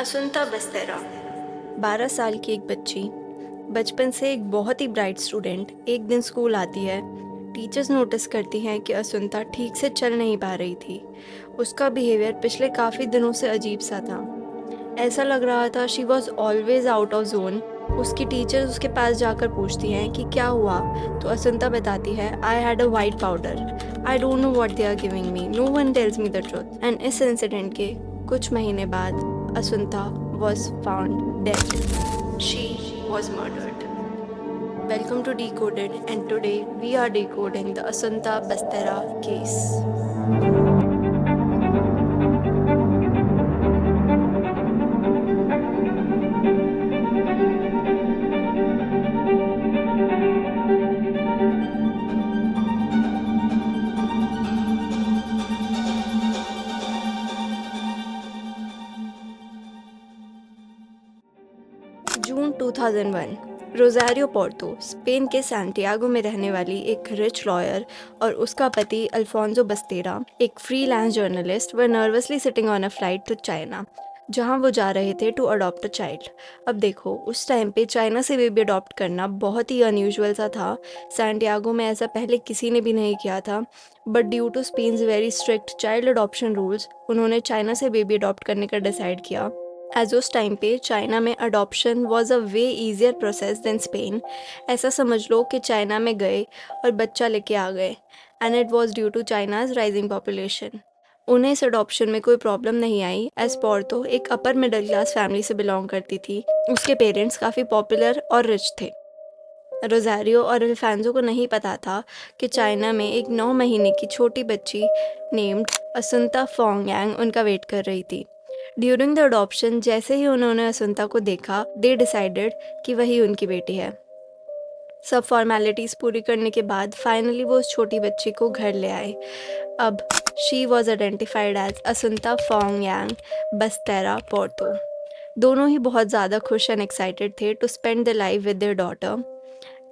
असुंता बस्तेरा 12 साल की एक बच्ची, बचपन से एक बहुत ही ब्राइट स्टूडेंट, एक दिन स्कूल आती है। टीचर्स नोटिस करती हैं कि असुंता ठीक से चल नहीं पा रही थी। उसका बिहेवियर पिछले काफ़ी दिनों से अजीब सा था। ऐसा लग रहा था she was always out of zone. उसकी टीचर्स उसके पास जाकर पूछती हैं कि क्या हुआ, तो असुंता बताती है, I had a white powder, I don't know what they are giving me, no one tells me the truth. And इस इंसिडेंट के कुछ महीने बाद Asunta was found dead. She was murdered. Welcome to Decoded, and today we are decoding the Asanta Bastera case. June 2001, Rozario Porto, Spain के Santiago में रहने वाली एक रिच लॉयर और उसका पति अल्फोंसो बस्तेरा, एक freelance journalist, were nervously sitting on a flight to China, जहां वो जा रहे थे टू अडॉप्ट अ चाइल्ड। अब देखो, उस टाइम पे चाइना से बेबी अडॉप्ट करना बहुत ही अनयूजुअल सा था। सैंटियागो में ऐसा पहले किसी ने भी नहीं किया था, but due to Spain's very strict child adoption rules, उन्होंने चाइना से बेबी अडॉप्ट करने का डिसाइड किया। एज उस टाइम पे चाइना में adoption was a way easier process than Spain. ऐसा समझ लो कि चाइना में गए और बच्चा लेके आ गए, and it was due to China's rising population. उन्हें इस अडॉप्शन में कोई प्रॉब्लम नहीं आई, एज पोर्तो एक अपर मिडिल क्लास फैमिली से बिलोंग करती थी। उसके पेरेंट्स काफ़ी पॉपुलर और रिच थे। रोज़ारियो और अल्फांसो को नहीं पता था कि चाइना में एक 9 महीने की छोटी बच्ची नेम्ड असुंता फोंग यांग उनका वेट कर रही थी। ड्यूरिंग द अडॉप्शन जैसे ही उन्होंने असुंता को देखा, दे डिसाइडेड कि वही उनकी बेटी है। सब फॉर्मेलिटीज़ पूरी करने के बाद फाइनली वो उस छोटी बच्ची को घर ले आए। अब she was identified as Asunta Fong Yang Basterra Porto. दोनों ही बहुत ज़्यादा खुश एंड एक्साइटेड थे to spend the life with their daughter.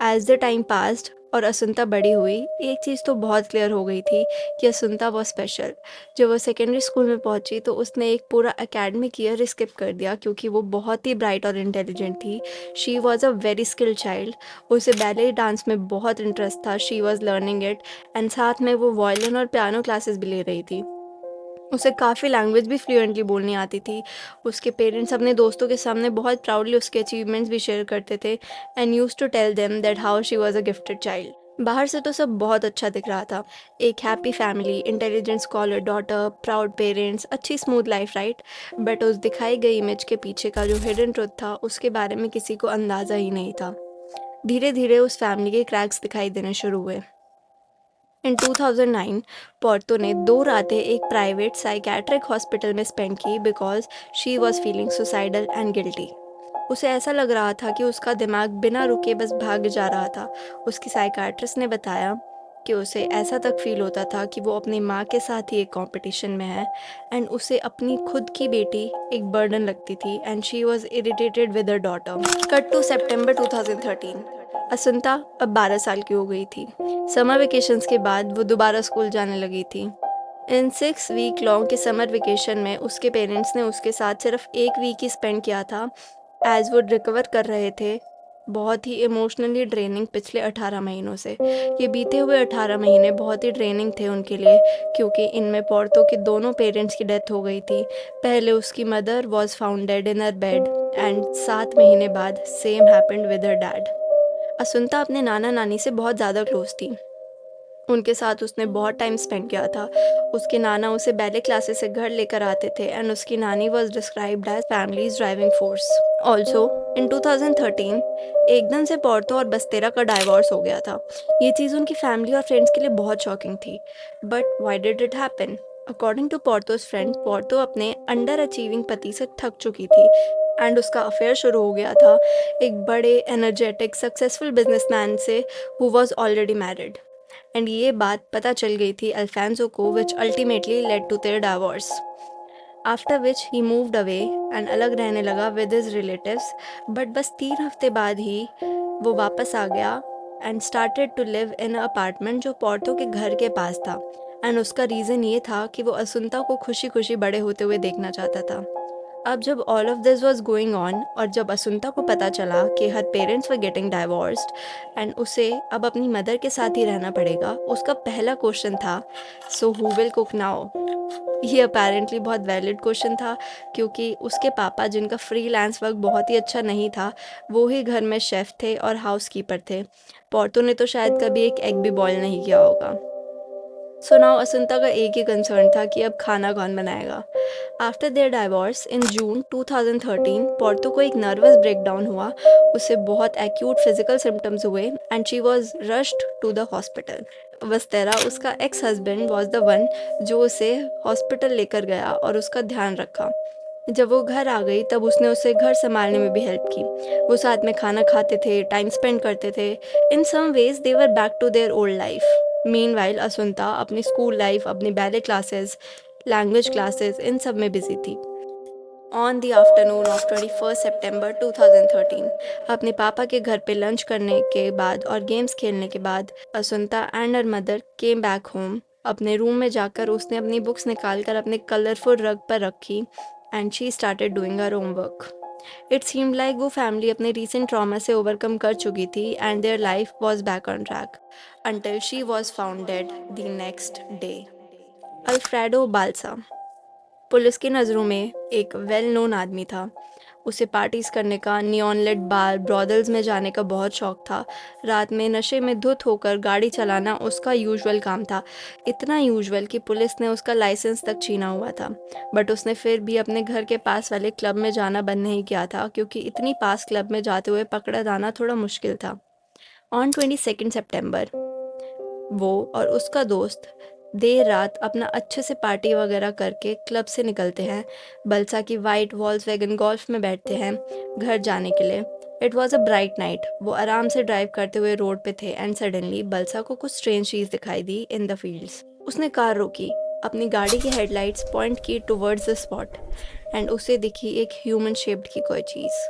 As the time passed और असुंता बड़ी हुई, एक चीज़ तो बहुत क्लियर हो गई थी कि असुंता वो स्पेशल। जब वो सेकेंडरी स्कूल में पहुंची तो उसने एक पूरा एकेडमिक ईयर स्किप कर दिया, क्योंकि वो बहुत ही ब्राइट और इंटेलिजेंट थी। She was a very skilled child. उसे बैले डांस में बहुत इंटरेस्ट था, she was learning it, and साथ में वो वायलिन और पियानो क्लासेस भी ले रही थी। उसे काफ़ी लैंग्वेज भी फ्लुएंटली बोलनी आती थी। उसके पेरेंट्स अपने दोस्तों के सामने बहुत प्राउडली उसके अचीवमेंट्स भी शेयर करते थे, and used to tell them that how she was a gifted child. बाहर से तो सब बहुत अच्छा दिख रहा था, एक happy family, intelligent scholar daughter, proud parents, अच्छी स्मूथ लाइफ, राइट। बट उस दिखाई गई इमेज के पीछे का जो हिडन ट्रुथ था, उसके बारे में किसी को अंदाज़ा ही नहीं था। धीरे धीरे उस फैमिली के क्रैक्स दिखाई देने शुरू हुए। इन 2009, पोर्तो ने 2 रातें एक प्राइवेट साइकियाट्रिक हॉस्पिटल में स्पेंड की because she was feeling suicidal and guilty. उसे ऐसा लग रहा था कि उसका दिमाग बिना रुके बस भाग जा रहा था। उसकी साइकियाट्रिस्ट ने बताया कि उसे ऐसा तक फील होता था कि वो अपनी माँ के साथ ही एक कंपटीशन में है, एंड उसे अपनी खुद की बेटी एक बर्डन लगती थी, and she was irritated with her daughter. Cut to सितंबर 2013। असुंता अब 12 साल की हो गई थी। समर वेकेशंस के बाद वो दोबारा स्कूल जाने लगी थी। इन 6 वीक लॉन्ग के समर वेकेशन में उसके पेरेंट्स ने उसके साथ सिर्फ 1 वीक ही स्पेंड किया था, एज वो रिकवर कर रहे थे बहुत ही इमोशनली ड्रेनिंग पिछले 18 महीनों से। ये बीते हुए 18 महीने बहुत ही ड्रेनिंग थे उनके लिए, क्योंकि इनमें पोर्तो के दोनों पेरेंट्स की डेथ हो गई थी। पहले उसकी mother was found dead in her bed, and 7 महीने बाद same happened with her dad. Asunta अपने नाना नानी से बहुत ज़्यादा क्लोज थी। उनके साथ उसने बहुत टाइम स्पेंड किया था। उसके नाना उसे बैले क्लासेस से घर लेकर आते थे, एंड उसकी नानी was described as family's driving force. Also in 2013 एकदम से पोर्तो और बस्तेरा का डाइवोर्स हो गया था। ये चीज़ उनकी फैमिली और फ्रेंड्स के लिए बहुत शॉकिंग थी। But why did it happen? According to Porto's friend, Porto अपने अंडर अचीविंग पति से थक चुकी थी, एंड उसका अफेयर शुरू हो गया था एक बड़े एनर्जेटिक सक्सेसफुल बिजनेसमैन से who was already married. And ये बात पता चल गई थी अल्फांसो को, which ultimately led to their divorce. After which he moved away and अलग रहने लगा विद हिज रिलेटिव्स। बट बस 3 हफ्ते बाद ही वो वापस आ गया and started to live in a apartment जो पोर्तो के घर के पास था। एंड उसका रीज़न ये था कि वो असुंता को खुशी खुशी बड़े होते हुए देखना चाहता था। अब जब all of this was going on और जब असुंता को पता चला कि her parents were getting divorced and उसे अब अपनी मदर के साथ ही रहना पड़ेगा, उसका पहला क्वेश्चन था, so who will cook now? ये अपेरेंटली बहुत वैलिड क्वेश्चन था, क्योंकि उसके पापा, जिनका फ्रीलांस वर्क बहुत ही अच्छा नहीं था, वो ही घर में शेफ़ थे और हाउसकीपर थे। पॉर्तो ने तो शायद कभी एक एग भी बॉयल नहीं किया होगा। सो नाउ असुंता का एक ही कंसर्न था कि अब खाना कौन बनाएगा। After their divorce in June 2013, Porto को एक नर्वस ब्रेकडाउन हुआ। उसे बहुत एक्यूट फिजिकल सिम्टम्स हुए and she was rushed to the hospital. Basterra, उसका ex husband, was the one जो उसे हॉस्पिटल लेकर गया और उसका ध्यान रखा। जब वो घर आ गई तब उसने उसे घर संभालने में भी हेल्प की। वो साथ में खाना खाते थे, टाइम स्पेंड करते थे। In some ways they were back to their old life. Meanwhile Asunta अपनी स्कूल लाइफ, अपनी बैले क्लासेस, लैंग्वेज क्लासेस, इन सब में बिजी थी। ऑन द आफ्टरनून ऑफ 21 सितंबर 2013, अपने पापा के घर पे लंच करने के बाद और गेम्स खेलने के बाद Asunta and her mother came back home. अपने रूम में जाकर उसने अपनी बुक्स निकाल कर अपने कलरफुल रग पर रखी and she started doing her homework. It seemed like वो फैमिली अपने रीसेंट ट्रॉमा से ओवरकम कर चुकी थी and their life was back on track until she was found dead the next day. Alfredo Balsa police की नज़रों में एक वेल नोन आदमी था। उसे पार्टीज़ करने का, नियॉन लाइट बार, ब्रॉदल्स में जाने का बहुत शौक था। रात में नशे में धुत होकर गाड़ी चलाना उसका यूजुअल काम था। इतना यूजुअल कि पुलिस ने उसका लाइसेंस तक छीना हुआ था। बट उसने फिर भी अपने घर के पास वाले क्लब में जाना बंद नहीं किया था, क्योंकि इतनी पास क्लब में जाते हुए पकड़ा जाना थोड़ा मुश्किल था। ऑन 22 सितंबर वो और उसका दोस्त देर रात अपना अच्छे से पार्टी वगैरह करके क्लब से निकलते हैं। बल्सा की वाइट वॉल्क्सवैगन गोल्फ में बैठते हैं घर जाने के लिए। It was a bright night. वो आराम से ड्राइव करते हुए रोड पे थे एंड सडनली बल्सा को कुछ स्ट्रेंज चीज़ दिखाई दी इन द फील्ड्स। उसने कार रोकी, अपनी गाड़ी की हेडलाइट्स पॉइंट की टुवर्ड्स द स्पॉट एंड उसे दिखी एक ह्यूमन शेप्ड की कोई चीज़।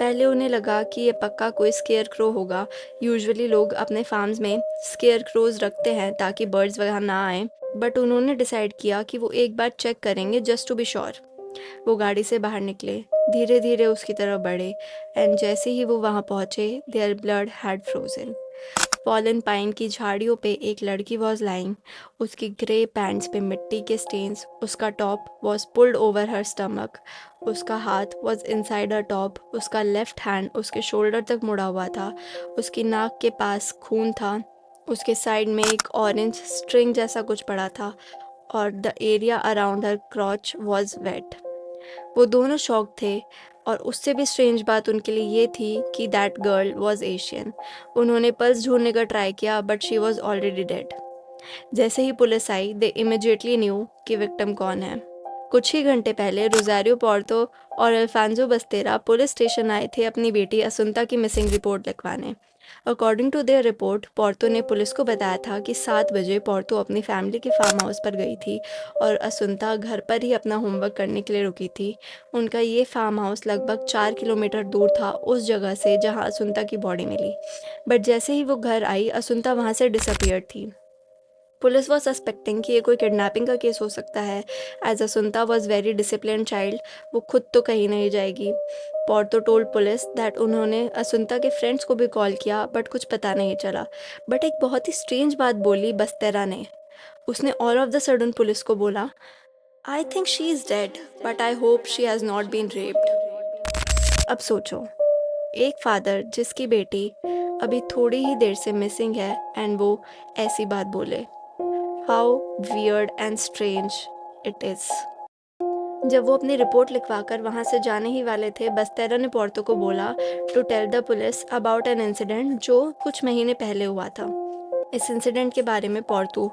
पहले उन्हें लगा कि ये पक्का कोई स्केयर क्रो होगा। यूजुअली लोग अपने फार्म्स में स्केयर क्रोज रखते हैं ताकि बर्ड्स वगैरह ना आए, बट उन्होंने डिसाइड किया कि वो एक बार चेक करेंगे जस्ट टू बी श्योर। वो गाड़ी से बाहर निकले, धीरे धीरे उसकी तरफ बढ़े एंड जैसे ही वो वहाँ पहुँचे, their blood had frozen. Fallen pine की झाड़ियों पे एक लड़की वॉज लाइंग। उसकी ग्रे पैंट्स पे मिट्टी के स्टेन्स, उसका top was pulled over her stomach, उसका हाथ वॉज इनसाइड हर टॉप, उसका लेफ्ट हैंड उसके शोल्डर तक मुड़ा हुआ था, उसकी नाक के पास खून था, उसके साइड में एक ऑरेंज स्ट्रिंग जैसा कुछ पड़ा था और the area around her crotch was wet. वो दोनों शॉक थे और उससे भी स्ट्रेंज बात उनके लिए ये थी कि दैट गर्ल वॉज एशियन। उन्होंने पल्स ढूंढने का ट्राई किया but she was already dead. जैसे ही पुलिस आई, दे इमिजिएटली न्यू कि विक्टिम कौन है। कुछ ही घंटे पहले रोज़ारियो पोर्तो और अल्फांजो बस्तेरा पुलिस स्टेशन आए थे अपनी बेटी असुंता की मिसिंग रिपोर्ट लिखवाने। According to their report, Porto ने पुलिस को बताया था कि 7 बजे पोर्तो अपनी फैमिली के फार्म हाउस पर गई थी और असुंता घर पर ही अपना होमवर्क करने के लिए रुकी थी। उनका ये फार्म हाउस लगभग 4 किलोमीटर दूर था उस जगह से जहां असुंता की बॉडी मिली। बट जैसे ही वो घर आई, असुंता वहां से डिसअपियर थी। पुलिस वॉज सस्पेक्टिंग कि ये कोई किडनैपिंग का केस हो सकता है, as Asunta was very discipline child. वो खुद तो कहीं नहीं जाएगी। पोर्तो टोल्ड पुलिस दैट उन्होंने असुंता के फ्रेंड्स को भी कॉल किया बट कुछ पता नहीं चला। बट एक बहुत ही स्ट्रेंज बात बोली बस्तेरा ने। उसने all of the sudden police को बोला, I think she is dead but I hope she has not been raped. अब सोचो, एक फादर जिसकी बेटी अभी थोड़ी ही देर से मिसिंग है एंड वो ऐसी बात बोले। How weird and strange it is. जब वो अपनी रिपोर्ट लिखवाकर वहाँ से जाने ही वाले थे, बस्तेरा ने पोर्तो को बोला to tell the police about an incident जो कुछ महीने पहले हुआ था। इस इंसिडेंट के बारे में पोर्तो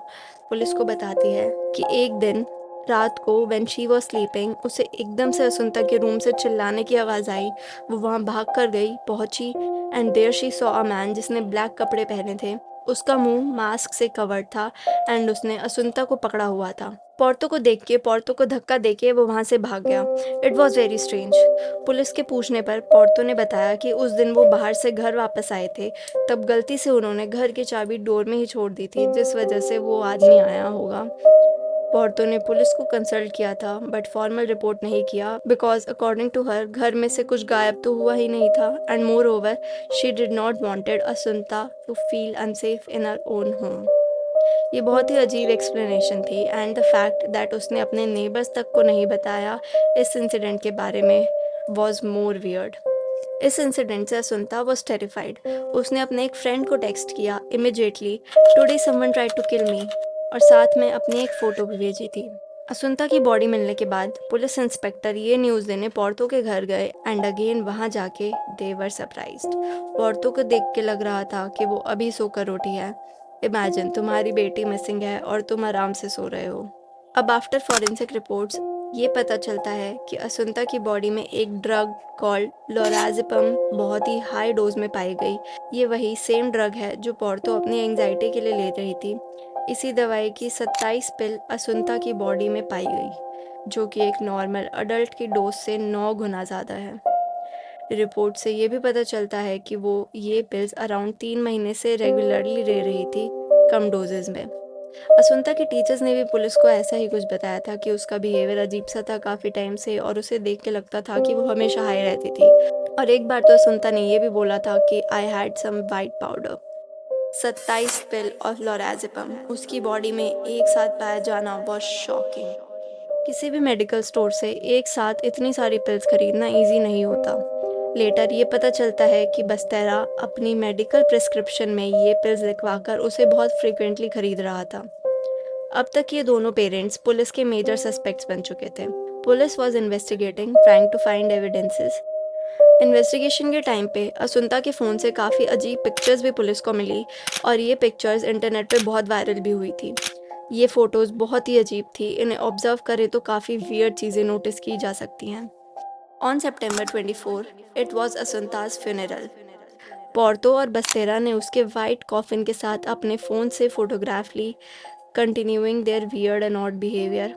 पुलिस को बताती है कि एक दिन रात को व्हेन शी वॉज स्लीपिंग, उसे एकदम से असुंता के रूम से चिल्लाने की आवाज़ आई। वो वहाँ भाग कर गई, पहुँची and there she saw a man जिसने ब्लैक कपड़े पहने थे। उसका मुंह मास्क से कवर्ड था एंड उसने असुंता को पकड़ा हुआ था। पोर्तो को देख के, पोर्तो को धक्का देके वो वहाँ से भाग गया। It was very strange. Police के पूछने पर पोर्तो ने बताया कि उस दिन वो बाहर से घर वापस आए थे, तब गलती से उन्होंने घर की चाबी डोर में ही छोड़ दी थी, जिस वजह से वो आदमी आया होगा। औरतों ने पुलिस को कंसल्ट किया था बट फॉर्मल रिपोर्ट नहीं किया बिकॉज अकॉर्डिंग टू हर घर में से कुछ गायब तो हुआ ही नहीं था and moreover she did not wanted Asunta to feel unsafe in her own home. ये बहुत ही अजीब एक्सप्लेनेशन थी एंड द फैक्ट दैट उसने अपने नेबर्स तक को नहीं बताया इस इंसिडेंट के बारे में वॉज मोर वियर्ड। इस इंसिडेंट से असुंता वॉज टेरिफाइड। उसने अपने एक फ्रेंड को टेक्स्ट किया immediately, today someone tried to kill me, और साथ में अपनी एक फ़ोटो भी भेजी थी। असुंता की बॉडी मिलने के बाद पुलिस इंस्पेक्टर ये न्यूज़ देने पोर्तो के घर गए एंड अगेन वहाँ जाके दे वर सरप्राइज्ड। पोर्तो को देख के लग रहा था कि वो अभी सोकर उठी है। इमेजिन तुम्हारी बेटी मिसिंग है और तुम आराम से सो रहे हो। अब आफ्टर फॉरेंसिक रिपोर्ट्स ये पता चलता है कि असुंता की बॉडी में एक ड्रग कॉल्ड लोराज़ेपम बहुत ही हाई डोज में पाई गई। ये वही सेम ड्रग है जो पोर्तो अपनी एंजाइटी के लिए ले रही थी। इसी दवाई की 27 पिल असुंता की बॉडी में पाई गई, जो कि एक नॉर्मल अडल्ट की डोज से 9 गुना ज़्यादा है। रिपोर्ट से ये भी पता चलता है कि वो ये पिल्स अराउंड 3 महीने से रेगुलरली ले रही थी, कम डोजेज़ में। असुंता के टीचर्स ने भी पुलिस को ऐसा ही कुछ बताया था कि उसका बिहेवियर अजीब सा था काफ़ी टाइम से और उसे देख के लगता था कि वो हमेशा हाई रहती थी। और एक बार तो असुंता ने ये भी बोला था कि I had some white powder. 27 pill of lorazepam उसकी बॉडी में एक साथ पाया जाना बहुत शॉकिंग। किसी भी मेडिकल स्टोर से एक साथ इतनी सारी पिल्स खरीदना इजी नहीं होता। लेटर ये पता चलता है कि बस्तेरा अपनी मेडिकल प्रिस्क्रिप्शन में ये पिल्स लिखवाकर उसे बहुत फ्रिक्वेंटली खरीद रहा था। अब तक ये दोनों पेरेंट्स पुलिस के मेजर सस्पेक्ट्स बन चुके थे। Police was investigating, trying to find evidences. Investigation के टाइम पे असुंता के फ़ोन से काफ़ी अजीब पिक्चर्स भी पुलिस को मिली और ये पिक्चर्स इंटरनेट पे बहुत वायरल भी हुई थी। ये फ़ोटोज़ बहुत ही अजीब थी, इन्हें ऑब्जर्व करें तो काफ़ी वियर्ड चीज़ें नोटिस की जा सकती हैं। On September 24, it was Asunta's funeral. Porto और बस्तेरा ने उसके वाइट कॉफिन के साथ अपने फ़ोन से फ़ोटोग्राफ ली, continuing their weird and odd behaviour.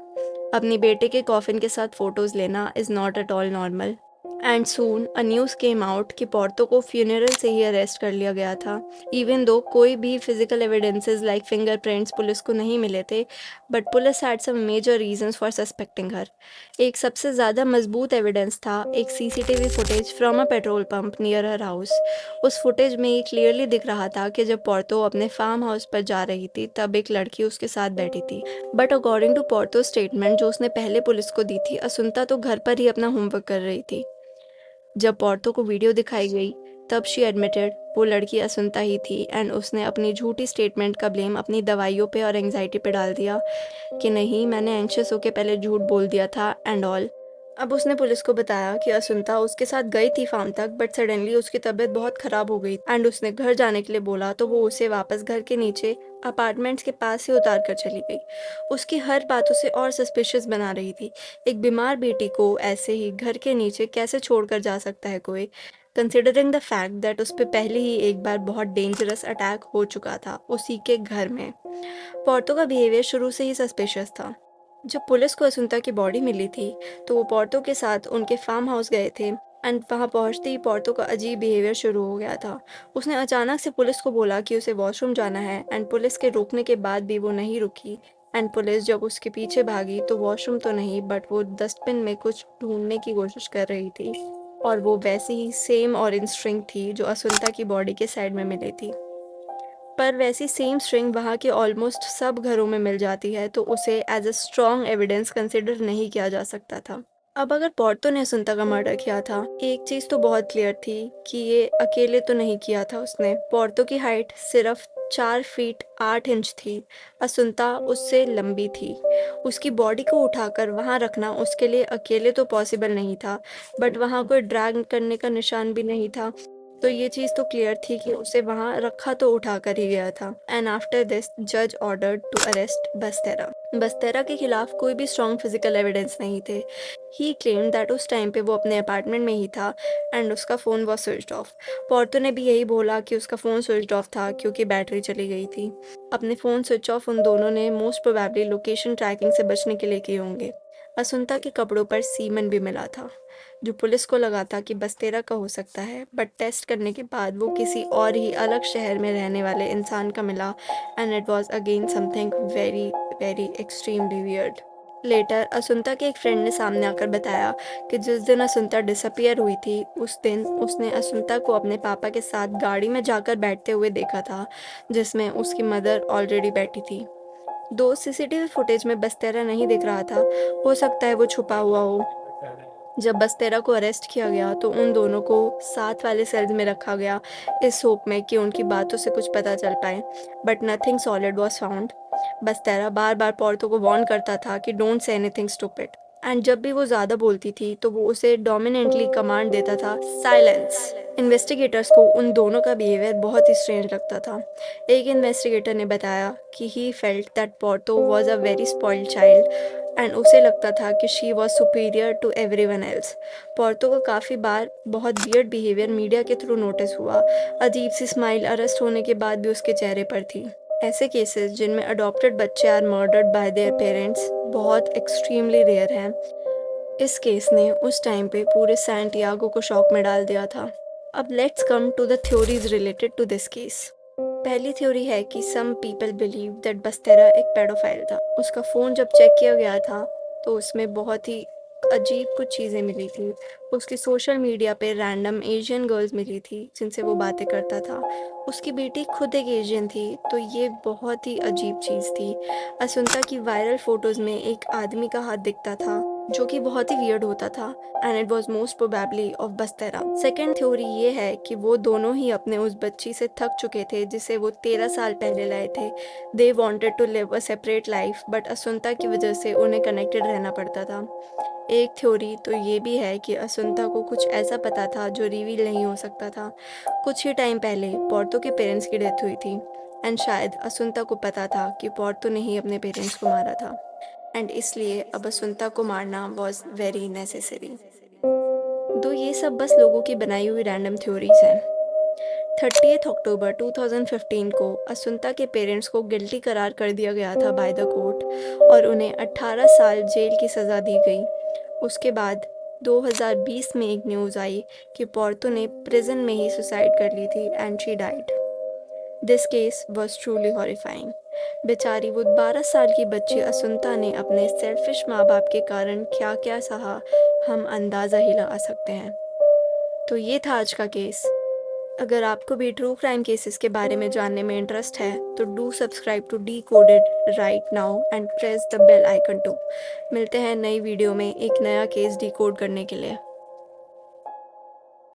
अपनी बेटे के कॉफिन के साथ फ़ोटोज़ लेना is not at all normal. And soon a news came out कि पोर्तो को फ्यूनरल से ही अरेस्ट कर लिया गया था। इवन दो कोई भी physical evidences like fingerprints police को नहीं मिले थे, but police had some major reasons for suspecting her. एक सबसे ज़्यादा मजबूत एविडेंस था एक CCTV footage from a petrol pump near her house. उस फुटेज में ये क्लियरली दिख रहा था कि जब पोर्तो अपने फार्म हाउस पर जा रही थी तब एक लड़की उसके साथ बैठी थी। But according to Porto statement जो उसने पहले पुलिस को दी थी, असुंता तो घर पर ही अपना होमवर्क कर रही थी। जब औरतों को वीडियो दिखाई गई तब शी एडमिटेड वो लड़की असुंता ही थी एंड उसने अपनी झूठी स्टेटमेंट का ब्लेम अपनी दवाइयों पे और एंग्जाइटी पे डाल दिया कि नहीं मैंने एंशियस होकर पहले झूठ बोल दिया था एंड ऑल। अब उसने पुलिस को बताया कि असुंता उसके साथ गई थी फार्म तक बट सडनली उसकी तबीयत बहुत ख़राब हो गई एंड उसने घर जाने के लिए बोला तो वो उसे वापस घर के नीचे अपार्टमेंट्स के पास से उतार कर चली गई। उसकी हर बात उसे और सस्पिशियस बना रही थी। एक बीमार बेटी को ऐसे ही घर के नीचे कैसे छोड़कर जा सकता है कोई, कंसिडरिंग द फैक्ट दैट उस पर पहले ही एक बार बहुत डेंजरस अटैक हो चुका था उसी के घर में। पोर्तो का बिहेवियर शुरू से ही सस्पिशियस था। जब पुलिस को असुंता की बॉडी मिली थी तो वो पोर्तो के साथ उनके फार्म हाउस गए थे एंड वहाँ पहुँचते ही पोर्तो का अजीब बिहेवियर शुरू हो गया था। उसने अचानक से पुलिस को बोला कि उसे वॉशरूम जाना है एंड पुलिस के रोकने के बाद भी वो नहीं रुकी एंड पुलिस जब उसके पीछे भागी तो वॉशरूम तो नहीं बट वो डस्टबिन में कुछ ढूंढने की कोशिश कर रही थी और वो वैसी ही सेम ऑरेंज स्ट्रिंग थी जो असुंता की बॉडी के साइड में मिली थी। पर वैसी सेम स्ट्रिंग वहाँ के ऑलमोस्ट सब घरों में मिल जाती है तो उसे as a strong evidence consider नहीं किया जा सकता था। अब अगर पोर्तो ने असुंता का मर्डर किया था, एक चीज़ तो बहुत क्लियर थी कि ये अकेले तो नहीं किया था उसने। पोर्तो की हाइट सिर्फ 4 फीट 8 इंच थी। असुंता उससे लंबी थी। उसकी बॉडी को उठाकर वहाँ रखना उसके लिए अकेले तो पॉसिबल नहीं था, बट वहाँ कोई ड्रैग करने का निशान भी नहीं था। तो ये चीज़ तो क्लियर थी कि उसे वहाँ रखा तो उठा कर ही गया था। एंड आफ्टर दिस जज ऑर्डर्ड टू अरेस्ट बस्तेरा। बस्तेरा के खिलाफ कोई भी स्ट्रॉन्ग फिजिकल एविडेंस नहीं थे। ही क्लेम दैट उस टाइम पे वो अपने अपार्टमेंट में ही था एंड उसका phone was switched off. Porto ने भी यही बोला कि उसका फ़ोन स्विच्ड ऑफ था क्योंकि बैटरी चली गई थी। अपने फ़ोन स्विच ऑफ उन दोनों ने मोस्ट प्रोबेबली लोकेशन ट्रैकिंग से बचने के लिए किए होंगे। असुंता के कपड़ों पर सीमन भी मिला था जो पुलिस को लगा था कि बस्तेरा का हो सकता है, बट टेस्ट करने के बाद वो किसी और ही अलग शहर में रहने वाले इंसान का मिला and it was again something very very extremely weird. Later Asunta के एक फ्रेंड ने सामने आकर बताया कि जिस दिन असुंता डिसअपियर हुई थी उस दिन उसने असुंता को अपने पापा के साथ गाड़ी में जाकर बैठते हुए देखा था, जिसमें उसकी मदर ऑलरेडी बैठी थी। दो सीसीटीवी फुटेज में बस्तेरा नहीं दिख रहा था, हो सकता है वो छुपा हुआ हो। जब बस्तेरा को अरेस्ट किया गया तो उन दोनों को साथ वाले सेल्स में रखा गया, इस होप में कि उनकी बातों से कुछ पता चल पाए, but nothing solid was found. Basterra बार बार पॉर्तो को वार्न करता था कि don't say anything stupid, and जब भी वो ज़्यादा बोलती थी तो वो उसे डोमिनेंटली कमांड देता था, साइलेंस। इन्वेस्टिगेटर्स को उन दोनों का बिहेवियर बहुत ही स्ट्रेंज लगता था। एक इन्वेस्टिगेटर ने बताया कि he felt that Porto was a very spoiled child and उसे लगता था कि she was superior to everyone else. Porto को काफ़ी बार बहुत वियर्ड बिहेवियर मीडिया के थ्रू नोटिस हुआ। अजीब सी स्माइल अरेस्ट होने के बाद भी उसके चेहरे पर थी। ऐसे केसेस जिनमें अडॉप्टेड बच्चे are murdered by their parents बहुत एक्सट्रीमली रेयर हैं। इस केस ने उस टाइम पे पूरे सैंटियागो को शॉक में डाल दिया था। अब let's come to the theories related to this case. पहली थ्योरी है कि some people believe that Basterra एक पेडोफाइल था। उसका फ़ोन जब चेक किया गया था तो उसमें बहुत ही अजीब कुछ चीज़ें मिली थी। उसकी सोशल मीडिया पे रैंडम एशियन गर्ल्स मिली थी जिनसे वो बातें करता था। उसकी बेटी खुद एक एशियन थी, तो ये बहुत ही अजीब चीज़ थी। असुंता की वायरल फ़ोटोज़ में एक आदमी का हाथ दिखता था जो कि बहुत ही वियर्ड होता था, and it was most probably of Basterra. Second theory ये है कि वो दोनों ही अपने उस बच्ची से थक चुके थे जिसे वो 13 साल पहले लाए थे। They wanted to live a separate life, but Asunta की वजह से उन्हें कनेक्टेड रहना पड़ता था। एक थ्योरी तो ये भी है कि असुंता को कुछ ऐसा पता था जो रिवील नहीं हो सकता था। कुछ ही टाइम पहले पॉर्तो के पेरेंट्स की डेथ हुई थी, एंड शायद असुंता को पता था कि पॉर्तो ने ही अपने पेरेंट्स को मारा था, एंड इसलिए अब असुंता को मारना वॉज वेरी नेसेसरी। दो ये सब बस लोगों की बनाई हुई रैंडम थ्योरीज हैं। 30 अक्टूबर 2015 को असुंता के पेरेंट्स को गिल्टी करार कर दिया गया था बाय द कोर्ट और उन्हें 18 साल जेल की सज़ा दी गई। उसके बाद 2020 में एक न्यूज़ आई कि पॉर्तो ने प्रिजन में ही सुसाइड कर ली थी and she died. This case was truly horrifying. बेचारी वो 12 साल की बच्ची असुंता ने अपने सेल्फिश माँ बाप के कारण क्या क्या सहा, हम अंदाज़ा ही लगा सकते हैं। तो ये था आज का केस। अगर आपको भी ट्रू क्राइम केसेस के बारे में जानने में इंटरेस्ट है तो do subscribe to Decoded right now and press the bell icon to. मिलते हैं नई वीडियो में एक नया केस डिकोड करने के लिए।